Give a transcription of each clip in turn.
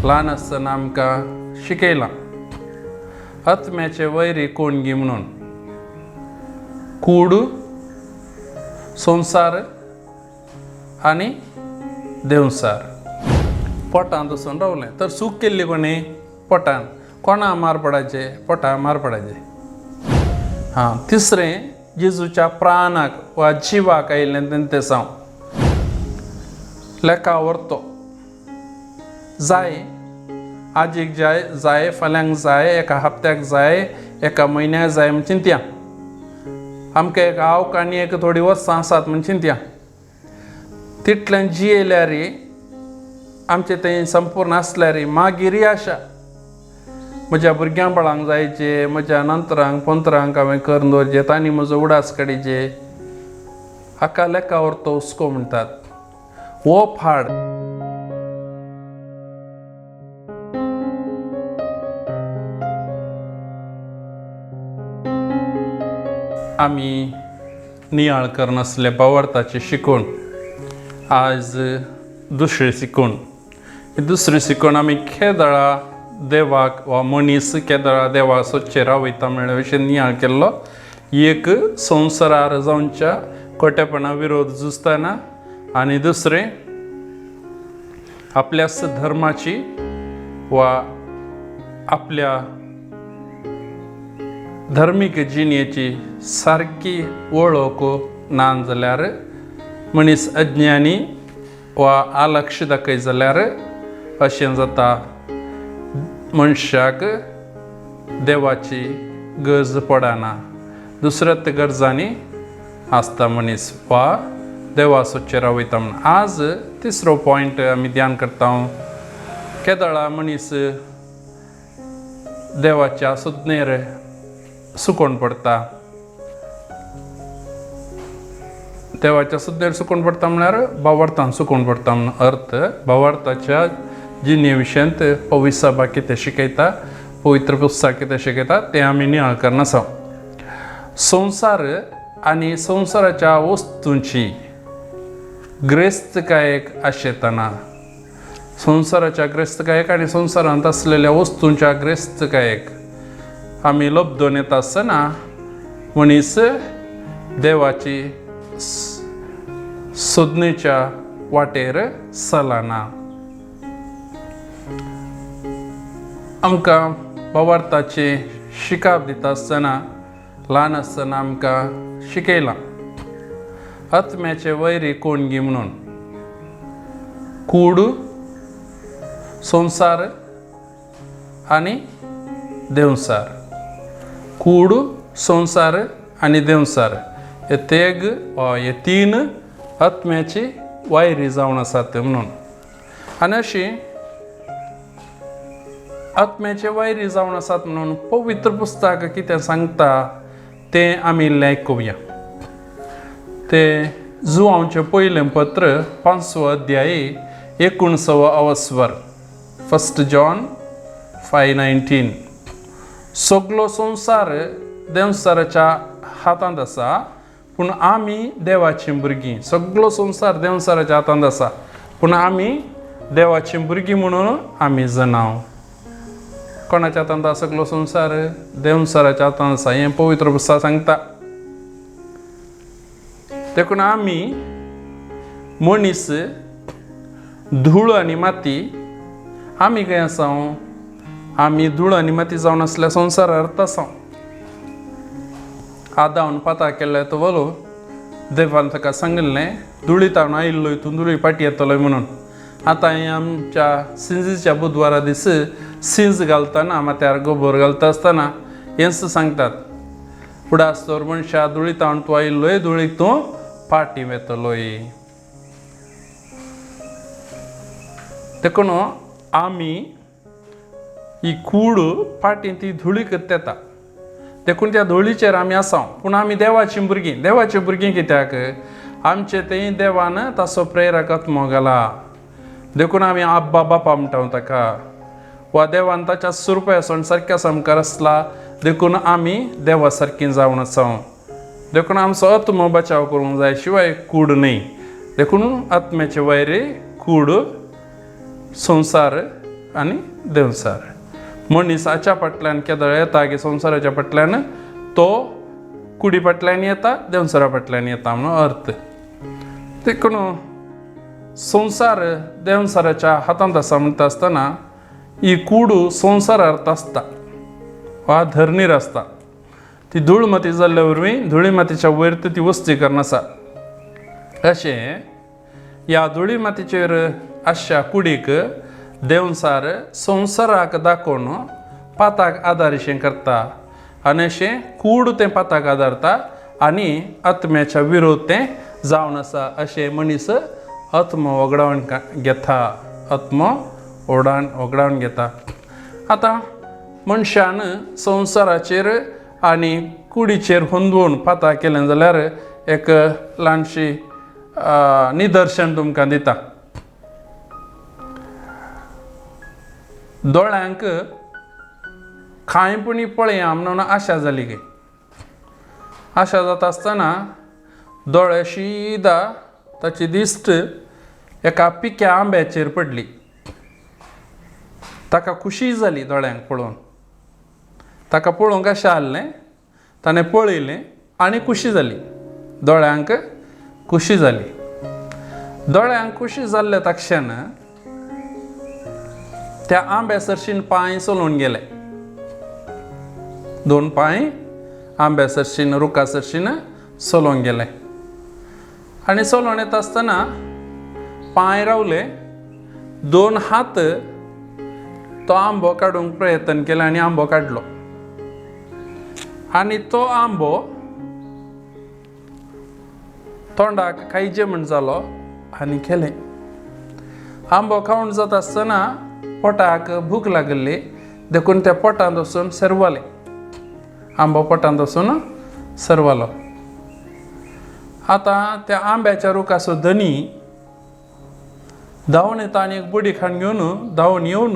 ल्हान आसतना आमकां शिकयलां आत्म्याचे वैरी कोणगी म्हणून कूड संसार आनी देवसार पोटांत वचून रावलें तर सूख केल्ली कोणी पोटान कोणा मार पडायचे पोटा मार पडायचे तिसरें जेजूच्या प्राणाक वा जिवाक आयिल्लें तें सांग लेका व्हरतो जाय आजीक जाय फाल्यांक जाय एका हप्त्याक जाय एका म्हयन्याक जाय म्हण चिंतया आमकां एक आवक आनी एक थोडी वर्सां आसात म्हण चिंतया तितल्यान जियेल्यार आमचे थंय संपूर्ण आसल्यार मागीर आशा म्हज्या भुरग्यां बाळांक जायचे म्हज्या नंतरांक पंतरांक हांवें करून दवरचे तांणी म्हजो उडास काडीचे हाका लेका व्हरतो हुस्को म्हणटात हो फाड आमी नियाळ करनासले भावार्थाचे शिकवण आज दुसरें शिकवण दुसरें शिकवण आमी केदळा देवाक वा मनीस केदळा देवा सोदचेर रावयता म्हणल्या विशीं नियाळ केल्लो एक संवसारार जावच्या खोटेपणा विरोध झुजतना आनी दुसरें आपल्याच धर्माची वा आपल्या धर्मीक जिणेची सारकी वळख ना जाल्यार मनीस अज्ञानी वा अलक्ष दाखय जाल्यार अशें जाता मनशाक देवाची गरज पडना दुसऱ्याच गरजांनी आसता मनीस वा देवा सोदचेर रावयता म्हण आज तिसरो पॉयंट आमी ध्यान करता केदळा मनीस देवाच्या सुज्ञेर सुकोवन पडटा देवाच्या सुज्ञेर सुकोवन पडटा म्हळ्यार भावार्थान सुकोवन पडटा म्हणून अर्थ भावार्थाच्या जिणे विशयांत पवित्र सभा कितें शिकयता पवित्र पुस्तक कितें शिकयता तें आमी नियाळ करनासा संवसार आनी संवसाराच्या वस्तूंची ग्रेस्तकायेक आशेतना संवसाराच्या ग्रेस्तकायेक आनी संवसारांत आसलेल्या वस्तूंच्या ग्रेस्तकायेक आमी लब्धोन येता आसतना मनीस देवाची सोदणेच्या वाटेर चलना आमकां भावार्थाचे शिकाप दिता आसतना ल्हान आसतना आमकां शिकयलां आत्म्याचे वैरी कोणगी म्हणून कूड संसार आनी देवसार कूड संसार आनी देवसार हे तेग हे तीन आत्म्याची वैरी जावन आसात म्हणून आनी अशी आत्म्याचे वैरी जावन आसात म्हणून पवित्र पुस्तक कितें सांगता तें आमी इल्लें आयकुया तें जुवांवचें पयलें पत्र 5वो अध्याय 19वा स्वर 1 जॉन 5:19 सगलो संवसार देवसाराच्या हातांत आसा पूण आमी देवाची भुरगीं सगलो संवसार देवसाराच्या हातांत आसा पूण आमी देवाची भुरगीं म्हणून आमी जनाव कोणाच्या हातांत आसा सगलो संवसार देवसाराच्या हातांत आसा हें पवित्र पुस्तक सांगता देखून आमी मनीस धूळ आनी माती आमी खंय आसा आमी धूळ आनी माती जावन आसल्या संवसारांत आसा आदावन पाता केल्ले तो वलो देवान ताका सांगिल्लें धुळीत हांव आयिल्लो हितून धुळी पाटी येतलो म्हणून आतां हें आमच्या सिंजीच्या बुधवारा दीस सिंज घालतना माथ्यार गोबर घालता आसतना हेंच सांगतात उडास तर मनशा धुळीत हांव तूं आयिल्लोय धुळीक तूं पाटी वेतलोय देखून आमी ही कूड पाटी ती धुळीक येता देखून त्या धुळीचेर आमी आसा पूण आमी देवाची भुरगीं कित्याक आमचे थंय देवान ताचो प्रेरक आत्मो घाला देखून आमी आब्बा बापा म्हणटा ताका वा देवान ताच्या स्वरुपासून सारक्या समकार आसला देखून आमी देवा सारकीं जावन आसा देखून आमचो आत्मो बचाव करूंक जाय शिवाय कूड न्ही देखून आत्म्याचे वैरी कूड संसार आनी देवसार मनीस हाच्या फाटल्यान केदळ येता की संवसाराच्या फाटल्यान तो कुडी फाटल्यान येता देवसारा फाटल्यान येता म्हणून अर्थ देखून संवसार देवसाराच्या हातांत आसा म्हणटा आसतना ही कूड संवसारांत आसता वा धरणीर आसता ती धूळ माती जाल्ल्या वरवीं धुळी मातयेच्या वयर ती वस्तीकरण आसा अशें ह्या धुळी मातयेचेर आसच्या कुडीक देवसार संवसाराक दाखोवन पाताक आदारशें करता आनी अशें कूड तें पाताक आदारता आनी आत्म्याच्या विरोध तें जावन आसा अशें मनीस आत्म वगडावन घेता आत्म वगडावन घेता आतां मनशान संवसाराचेर आनी कुडीचेर हुंदवून पाता केलें जाल्यार एक ल्हानशी निदर्शन तुमकां दिता दोळ्यांक खांयपणी पळया म्हणून आशा जाली गे आशा जाता आसतना दोळे शिदा ताची दिश्ट एका पिक्या आंब्याचेर पडली ताका खुशी जाली दोळ्यांक पळोवन ताका पळोवंक अशें आसलें ताणें पळयलें आनी खुशी जाली दोळ्यांक खुशी जाली दोळ्यांक खुशी जाल्ल्या ताक्षण त्या आंब्या सरशीन पांय चलोवन गेले 2 पांय आंब्या सरशीन रुखा सरशीन चलोवन गेले आनी चलोवन येता आसतना पांय रावले 2 हात तो आंबो काडूंक प्रयत्न केलो आनी आंबो काडलो आनी तो आंबो तोंडाक खायचे म्हण जालो आनी केलें आंबो खावन जाता आसतना पोटाक भूक लागली देखून त्या पोटांत वचून सरवालें आंबो पोटांत वचून सरवालो आतां त्या आंब्याच्या रुखाचो धनी धांवन येता आनी एक बडी खाण घेवन धांवन येवन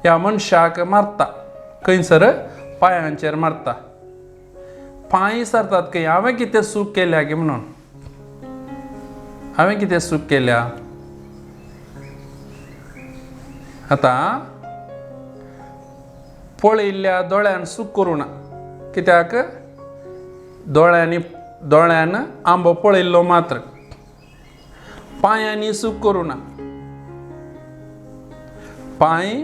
ह्या मनशाक मारता खंयसर पांयांचेर मारता पांय सरतात की हांवें कितें चूक केल्या गे म्हणून हांवें कितें चूक केल्या आतां पळयल्ल्या दोळ्यान चूक करूं ना कित्याक दोळ्यान आंबो पळयल्लो मात्र पांयांनी चूक करूं ना पांय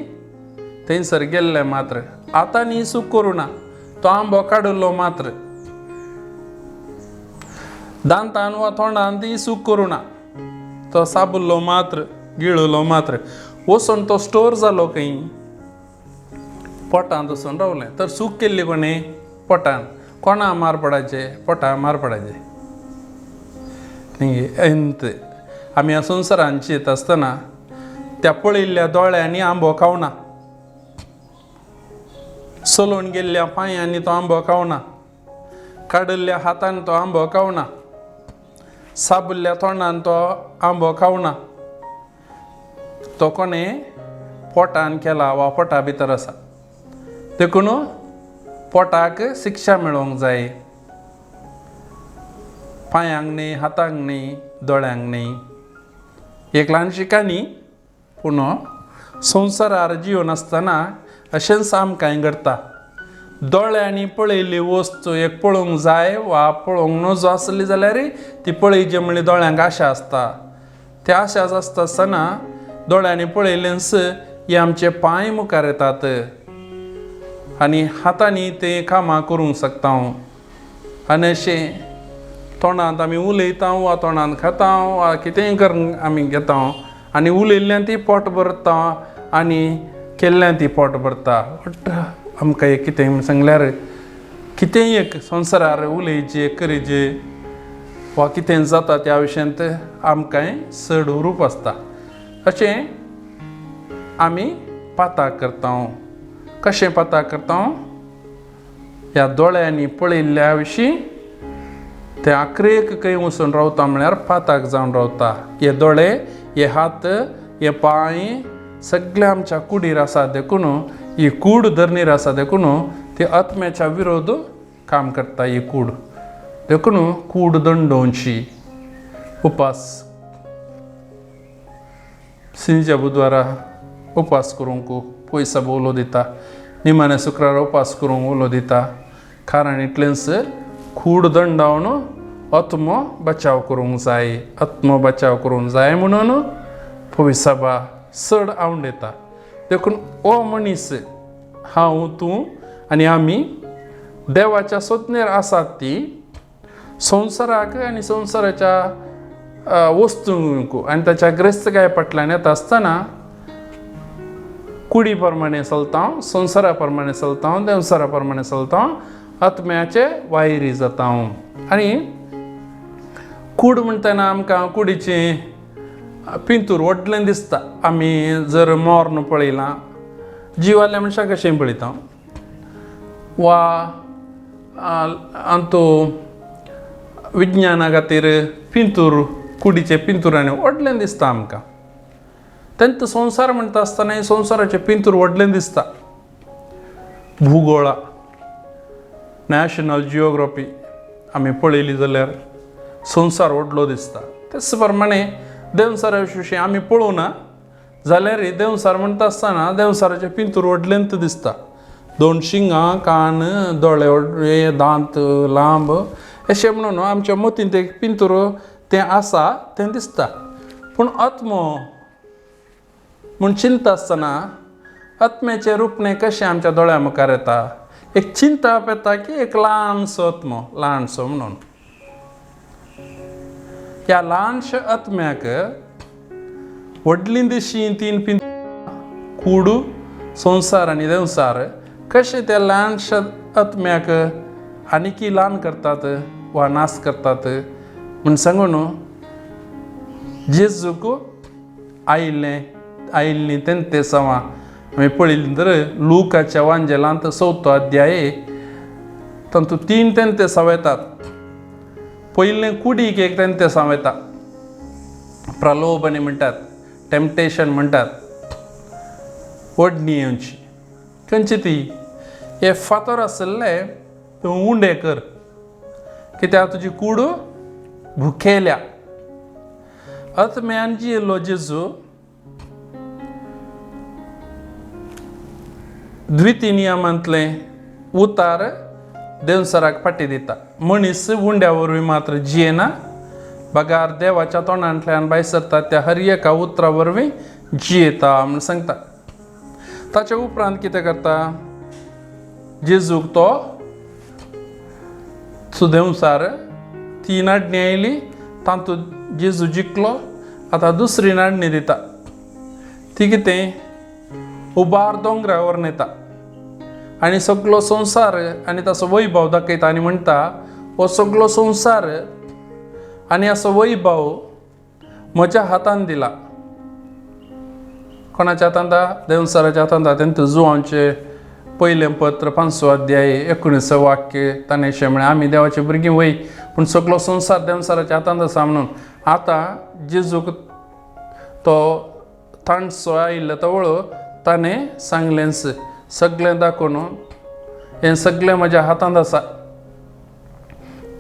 थंयसर गेल्ले मात्र आतांनी चूक करूं ना तो आंबो काडलो मात्र दांतान वा तोंडान ती चूक करूं ना तो साबुल्लो मात्र गिळलो मात्र वचून तो स्टोर जालो खंय पोटांत वचून रावलें तर चूक केल्ली कोणें पोटान कोणा मार पडायचे पोटा मार पडायचे न्ही आमी ह्या संवसारांत जियेत आसतना त्या पळयल्ल्या दोळ्यांनी आंबो खावना चलोवन गेल्ल्या पांयांनी तो आंबो खावना काडिल्ल्या हातान तो आंबो खावना साबुल्ल्या तोंडान तो आंबो खावना तो कोणें पोटान केला वा पोटा भितर आसा देखून पोटाक शिक्षा मेळोवंक जाय पांयांक न्ही हातांक न्ही दोळ्यांक न्ही एक ल्हानशी काणी पूण संवसारार जिवन आसतना अशेंच आमकांय घडटा दोळ्यांनी पळयल्ली वस्त एक पळोवंक जाय वा पळोवंक नजो आसली जाल्यार ती पळयची म्हणली दोळ्यांक आशा आसता त्या आशाच आसता आसतना दोळ्यांनी पळयलेंच हे आमचे पांय मुखार येतात आनी हातांनी ते कामां करूंक शकता आनी अशें तोंडांत आमी उलयता वा तोंडांत खाता वा कितेंय करून आमी घेता आनी उलयल्ल्यान ती पोट भरता आनी केल्ल्यान ती पोट भरता आमकां एक कितें सांगल्यार कितेंय एक संवसारार उलयचे करीचे वा कितें जाता त्या विशयांत आमकांय चड उरूप आसता अशें आमी पाताक करता कशें पाताक करता ह्या दोळ्यांनी पळयल्ल्या विशीं ते आखरेक खंय वचून रावता म्हळ्यार पाताक जावन रावता हे दोळे हे हात हे पांय सगळे आमच्या कुडीर आसा देखून ही कूड धरणीर आसा देखून ती आत्म्याच्या विरोध काम करता ही कूड देखून कूड दंडोवची उपास सिंच्या बुधवारा उपास करूंक पयसा उलो दिता निमाणे शुक्रार उपास करूंक उलो दिता कारण इतलेंच खूड दंडावन आत्मो बचाव करूंक जाय आत्मो बचाव करूंक जाय म्हणून पवित्र सभा चड आवडटा देखून ओ मनीस हांव तूं आनी आमी देवाच्या सोदनेर आसात ती संवसाराक आनी संवसाराच्या वस्तूंक आनी ताच्या ग्रेस्तकाय फाटल्यान येता आसतना कुडी प्रमाणे चलता संवसारा प्रमाणे चलता देवसारा प्रमाणे चलता आत्म्याचे वायरी जाता आनी कूड म्हणटना आमकां कुडीचें पिंतूर व्हडलें दिसता आमी जर मोर्न पळयलां जिवाल्या मनशाक कशें पळयता वा आंतो विज्ञाना खातीर पिंतूर कुडीचे पिंतुरांनी व्हडलें दिसता आमकां तेंच संवसार म्हणटा आसतना संवसाराचें पिंतूर व्हडलें दिसता भुगोळा नॅशनल जियोग्राफी आमी पळयली जाल्यार संवसार व्हडलो दिसता तेच प्रमाणे देवसारा विशीं आमी पळोवना जाल्यार देवसार म्हणटा आसतना देवसाराचें पिंतूर व्हडलेंत दिसता दोन शिंगां कान दोळे दांत लांब अशें म्हणून आमच्या मतीन तें पिंतूर तें आसा तें दिसता पूण आत्मो म्हूण चिंता आसतना आत्म्याचें रुपणें कशें आमच्या दोळ्या मुखार येता एक चिंता येता की एक ल्हानसो आत्मो ल्हानसो म्हणून ह्या ल्हानशा आत्म्याक व्हडलीं दिशी तीन कूड संवसार आनी देवसार कशें त्या ल्हानशा आत्म्याक आनीकी ल्हान करतात वा नाश करतात म्हूण सांगून जेजूक आयिल्लीं तें सवां आमी पळयलीं तर लुकाच्या वांजेलांत 4 अध्याय तातूंत 3 तें सांगतात पयलें कुडीक एक तें सांगता प्रलोभनी म्हणटात टेम्पटेशन म्हणटात ओडणी येवची खंयची ती हे फातर आसले तूं उंडे कर कित्याक तुजी कूड भुकेल्या आत्म्यान जियेलो जेजू द्वितीय नियमांतले उतार देवसराक फाटी दिता मनीस उंड्या वरवीं मात्र जियेना बगार देवाच्या तोंडांतल्यान भायर सरता त्या हर एका उतरा वरवीं जियेता म्हूण सांगता ताचे उपरांत कितें करता जेजूक तो देवसार 3 नाडणी आयली तातूंत जेजू जिखलो आतां दुसरी नाडणी दिता ती कितें उबार दोंगरावर नेता आनी सगळो संवसार आनी ताचो वैभव दाखयता आनी म्हणटा हो सगळो संवसार आनी असो वैभव म्हज्या हातान दिला कोणाच्या हातान देवसाराच्या हातान तेंत जुवांचे पयलें पत्र 5 अध्याय 19 वाक्य ताणें अशें म्हळें आमी देवाची भुरगीं वय पूण सगळो संवसार देवसाराच्या हातान आसा म्हणून आतां जेजूक तो ताणसो आयिल्लो तो वळो ताणें सांगलेंच सगळें दाखोवन हें सगळें म्हज्या हातांत आसा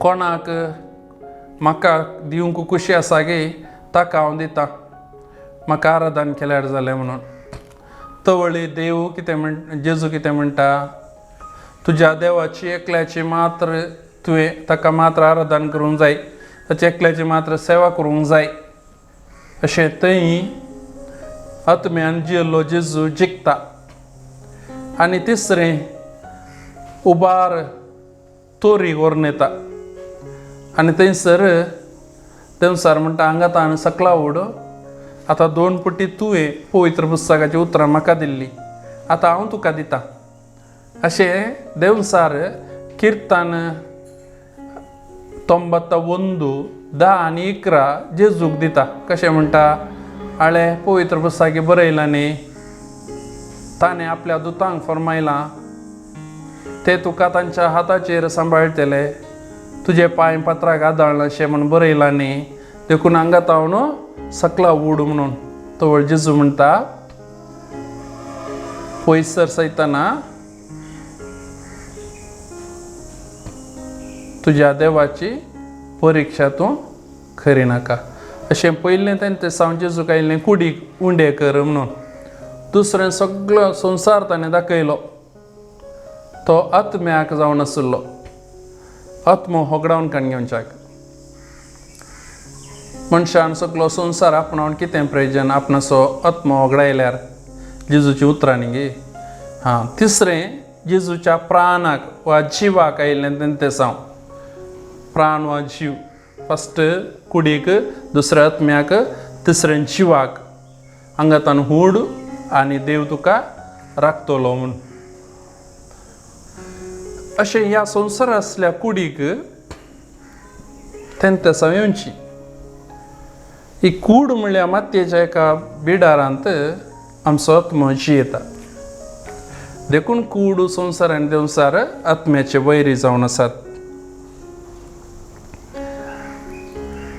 कोणाक म्हाका दिवंक खुशी आसा गे ताका हांव दितां म्हाका आराधन केल्यार जालें म्हणून तवळी देव कितें जेजू कितें म्हणटा तुज्या देवाची एकल्याची मात्र तुवें ताका मात्र आराधन करूंक जाय ताची एकल्याची मात्र सेवा करूंक जाय अशें थंय आत्म्यान जियेलो जेजू जिखता आनी तिसरें उबार तोरी व्हरून येता आनी थंयसर देवसार म्हणटा हांगातान सकला उड आतां 2 पुटी तुवें पवित्र पुस्तकाची उतरां म्हाका दिल्ली आतां हांव तुका दितां अशें देवसार किर्तन 91, 10 आनी 11 जेजूक दिता कशें म्हणटा हाळे पवित्र पुस्तकाची बरयलां न्ही ताणें आपल्या दुतांक फरमायलां ते तुका तांच्या हाताचेर सांबाळटले तुजे पांय पत्राक आदाळना अशें म्हूण बरयलां न्ही देखून हांगात हांव न्हू सकला उड म्हणून तवळ जेजू म्हणटा पयसर सयताना तुज्या देवाची परिक्षा तूं करिनाका अशें पयलें तें सावन जेजूक आयिल्लें कुडीक उंडे कर म्हणून दुसरें सगळो संवसार ताणें दाखयलो तो आत्म्याक जावन आशिल्लो आत्मो होगडावन काण घेवच्याक मनशान सगळो संवसार आपणावन कितें प्रयोजन आपणाचो आत्मो होगडायल्यार जेजूची उतरां न्ही गे तिसरें जेजूच्या प्राणाक वा जिवाक आयिल्लें तें सांग प्राण वा जीव फस्ट कुडीक दुसऱ्या आत्म्याक तिसरें जिवाक हांगा तान हूड आनी देव तुका राखतलो म्हूण अशें ह्या संवसार आसल्या कुडीक तेंसा येवची ही कूड म्हणल्यार मातयेच्या एका बिडारांत आमचो आत्मो जियेता देखून कूड संवसार आनी देवसार आत्म्याचे वैरी जावन आसात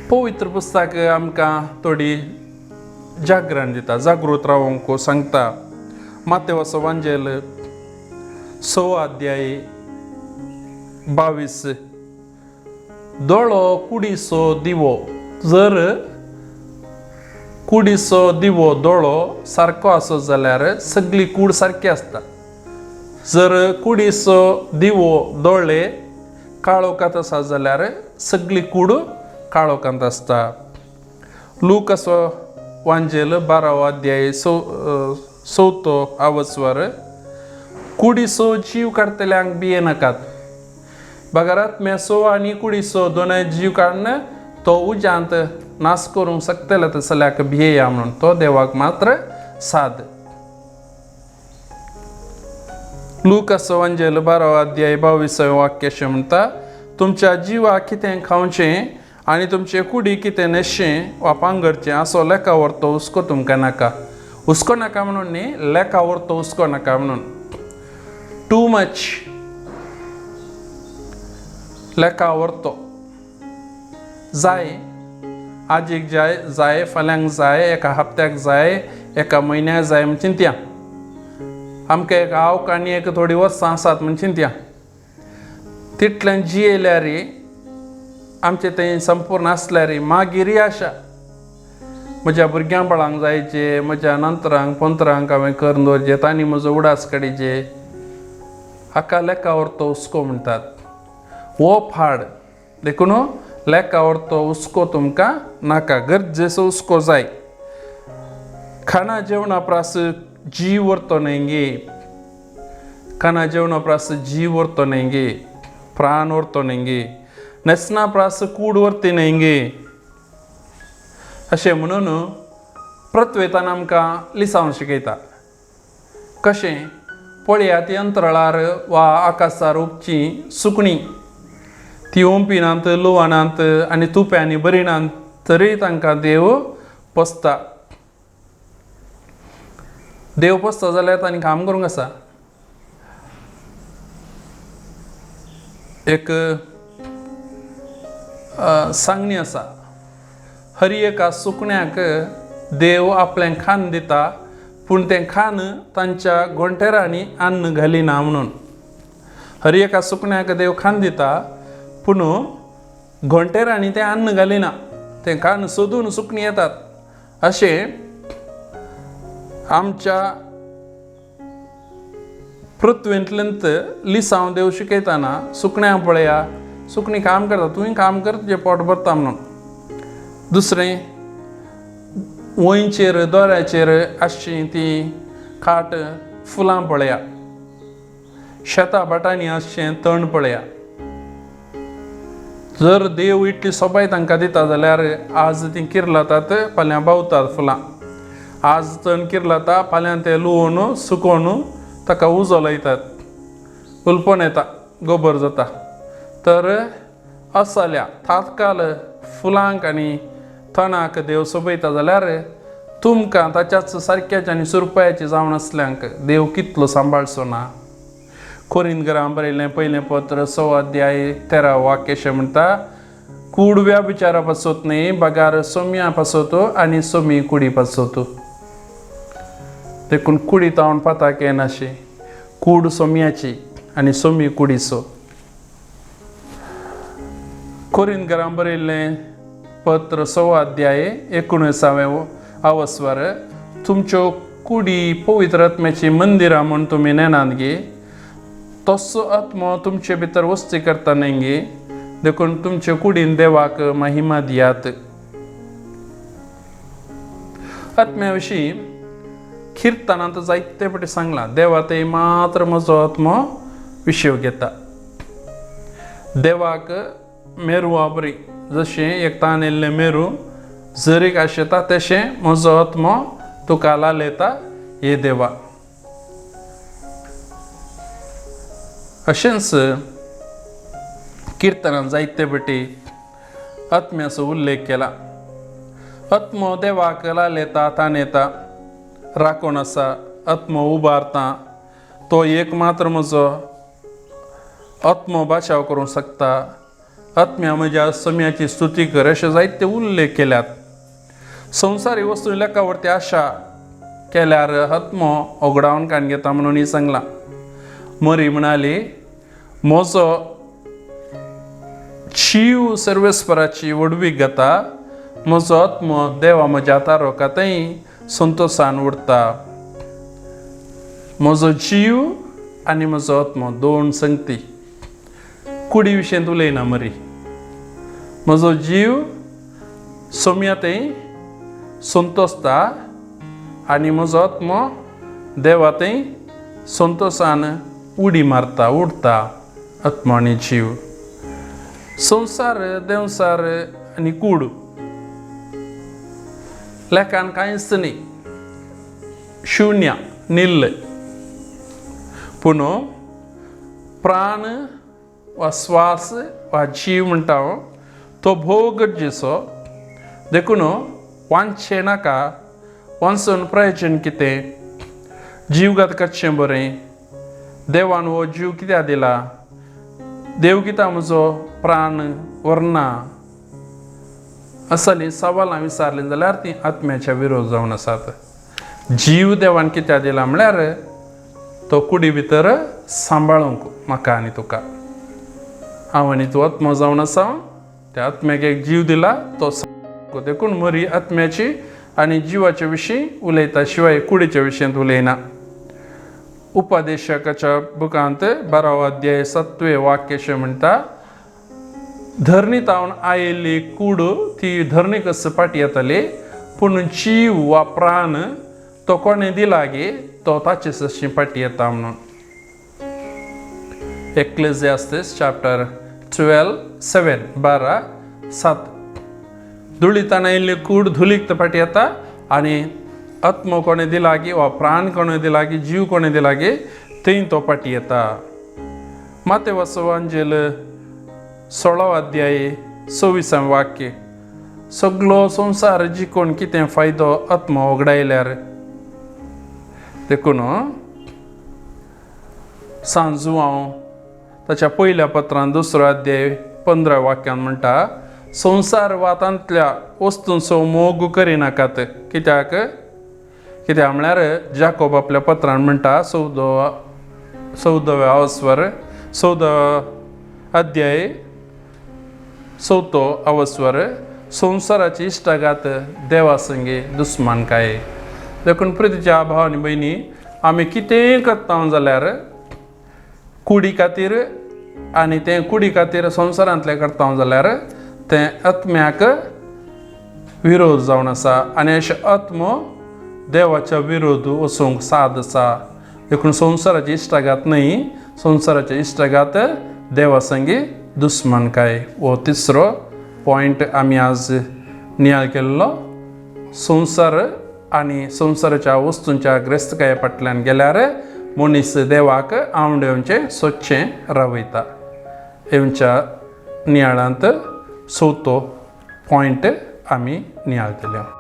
पवित्र पुस्तक आमकां थोडी जागरण दिता जागृत रावंक सांगता मातेवाचो वांजेल 6 अध्याय 22 दोळो कुडीचो दिवो जर कुडीचो दिवो दोळो सारको आसत जाल्यार सगळी कूड सारकी आसता जर कुडीचो दिवो दोळे काळोखांत आसा जाल्यार सगळी कूड काळोखांत आसता लूकाचो वांजेल 12 अध्याय 4 आवस्वर कुडीचो जीव काडटल्यांक भिये नाकात बगारात मेसो आनी कुडीचो दोनय जीव काडन तो उज्यांत नाश करूंक शकतलो तसल्याक भियेया म्हणून तो देवाक मात्र साद लूकाचो वांजेल 12 अध्याय 22 वाक्य अशें म्हणटा तुमच्या जिवाक कितें खावचें आनी तुमचे कुडी कितें न्हेसचें वा पांगरचें असो लेखा व्हरतो हुस्को तुमकां नाका हुस्को नाका म्हणून न्ही लेखा व्हरतो हुस्को नाका म्हणून टू मच लेखा व्हरतो जाय आजीक जाय फाल्यांक जाय एका हप्त्याक जाय एका म्हयन्याक जाय म्हण चिंतया आमकां एक आवक आनी एक थोडी वर्सां आसात म्हण चिंतया तितल्यान जियेल्यार आमचें तें संपूर्ण आसल्यार मागीर आशा म्हज्या भुरग्यां बाळांक जायचे म्हज्या नंतरांक पंतरांक हांवें करून दवरचें तांणी म्हजो उडास काडीचे हाका लेखा व्हरतो हुस्को म्हणटात हो फाड देखून लेखा व्हरतो हुस्को तुमकां नाका गरजेचो हुस्को जाय खाणा जेवणा प्रास जीव व्हरतो न्हय गे खाणा जेवणा प्रास जीव व्हरतो न्हय गे प्राण व्हरतो न्हय गे न्हेसना प्रास कूड व्हरती न्हय गे अशें म्हणून प्रत्वेतान आमकां लिसांव शिकयता कशें पळयात अंतराळार वा आकाशार उपची सुकणीं ती ओंपिनात लुवानात आनी तुप्यांनी बरिनात तरी तांकां देव पोसता देव पोसता जाल्यार तांणी काम करूंक आसा एक सांगणी आसा हर एका सुकण्याक देव आपलें खाण दिता पूण तें खाण तांच्या गोंठेरांनी अन्न घालिना म्हणून हर एका सुकण्याक देव खाण दिता पूण घोंटेरांनी तें अन्न घालिना तें खाण सोदून सुकणीं येतात अशें आमच्या पृथ्वेंतल्यांत लिसांव देव शिकयताना सुकण्यांक पळया सुकणीं काम करता तुवें काम कर तुजें पोट भरता म्हणून दुसरें वंयचेर दोऱ्याचेर आसची ती खाट फुलां पळया शेतां बाटांनी आसचें तण पळया जर देव इतली सोबाय तांकां दिता जाल्यार आज तीं किरलातात फाल्यां बावतात फुलां आज तण किरलाता फाल्यां तें लुवून सुकोवन ताका उजो लायतात उलपण येता गोबर जाता तर असाल्या तात्काळ फुलांक आनी तणाक देव सोबयता जाल्यार तुमकां ताच्याच सारक्याच्या आनी सुरपायाची जावन आसल्यांक देव कितलो सांबाळचो ना कोरिंथकारांक बरयल्लें पयलें पत्र 6 अध्याय 13 वाक्य अशें म्हणटा कूड व्याभिचारा पासत न्ही बगार सोम्या पासतो आनी सोमी कुडी पासतो देखून कुडी तावन पाताक येनाशी कूड सोम्याची आनी सोमी कुडीचो कोरिंथकारांक बरयल्लें पत्र 6 अध्याय 19 आवस्वर तुमच्यो कुडी पवित्र आत्म्याची मंदिरा म्हणून तुम्ही नेनात गे तसो आत्मो तुमचे भितर वस्ती करता गे देखून तुमचे कुडीन देवाक महिमा दियात. आत्म्याविषयी किर्तनांत जायते फाटी सांगला देवा ते मात्र म्हजो आत्मो विशय घेता. देवाक मेरू वाबरी जशें एक तानेल्ले मेरू जरीक आशेता तशें म्हजो आत्मो तुका लालयता हे देवा. अशेंच किर्तनांत जायते फाटी आत्म्याचो उल्लेख केला. आत्मो देवाक लालयता ताणयता राखून आसा. आत्मो उबारता तो एक मात्र म्हजो आत्मो बचाव करूंक शकता. आत्म्या म्हज्या सम्याची स्तुती कर अशें जायते उल्लेख केल्यात. संवसारी वस्तू लेखावरती आशा केल्यार आत्मो ओगडावन काण घेता म्हणून सांगला. मरी म्हणाली म्हजो जीव सर्वेस्पराची वडवीक घेता. म्हजो आत्मो देवा म्हज्या तारोकातय संतोषान उरता. म्हजो जीव आनी म्हजो आत्मो दोन संगती. कुडी विशयेंत उलयना मरी. म्हजो जीव सोम्यातय संतोषता आनी म्हजो आत्मो देवातय संतोषान उडी मारता उडता. आत्मो आनी जीव संवसार देवसार आनी कूड लेखान कांयच न्ही शुन्य निल्ल. पूण प्राण वा स्वास वा जीव म्हणटा तो भोव गरजेचो. देखून वांचचें नाका. वाचून प्रयोजन कितें. जीव कशें बरें. देवान हो जीव कित्याक दिला. देव कित्याक म्हजो प्राण व्हरना असली सवालां विचारली जाल्यार ती आत्म्याच्या विरोध जावन आसात. जीव देवान कित्याक दिला म्हळ्यार तो कुडी भितर सांबाळूंक म्हाका आनी तुका. हांव आनी तूं आत्मो जावन आसा. त्या आत्म्याक एक जीव दिला तो देखून मरी आत्म्याची आनी जिवाच्या विशीं उलयता शिवाय कुडीच्या विशयांत उलयना. उपदेशकाच्या बुकांत 12 अध्याय 7वें वाक्य अशें म्हणटा धरणीत हांव आयिल्ली कूड ती धरणीक फाटी येताली पूण जीव वा प्राण तो कोणें दिला गे तो ताचेच अशी फाटी येता म्हणून. एक्लेसियास्तीस चॅप्टर 12:7 12:7 धुळीतान आयिल्ली कूड धुलीक फाटी येता आनी आत्मो कोणें दिला गे वा प्राण कोणें दिला गे जीव कोणें दिला गे थंय तो फाटी येता. मातेवाचो अंजेल 16 अध्याय 26 वाक्य सगळो संवसार जिखून कितें फायदो आत्मो वगडायल्यार. देखून सांजू हांव ताच्या पयल्या पत्रांत 2 अध्याय 15 वाक्यान म्हणटा संवसार वातांतल्या वस्तूंचो मोग करिनाकात. कित्याक म्हळ्यार जाकोब आपल्या पत्रांत म्हणटा 14व्या अवस्वर 14 अध्याय 4 अवस्वर संवसाराची इश्टागात देवा संगे दुस्मानकाय. देखून प्रितीच्या भाव आनी भयणी आमी कितेंय करता जाल्यार कुडी खातीर आनी तें कुडी खातीर संवसारांतलें करता जाल्यार तें आत्म्याक विरोध जावन आसा आनी अशें आत्मो देवाच्या विरोध वचूंक साद आसा. देखून संवसाराची इश्टागात न्हय संवसाराच्या इश्टागात देवा संगे दुस्मानकाय. हो तिसरो पॉयंट आमी आज नियाळ केल्लो. संवसार आनी संवसाराच्या वस्तूंच्या ग्रेस्तकाये फाटल्यान गेल्यार मनीस देवाक आवडीचें सोदचें रावयता. हेंच्या नियाळांत 4थो पॉयंट आमी नियाळ केलो.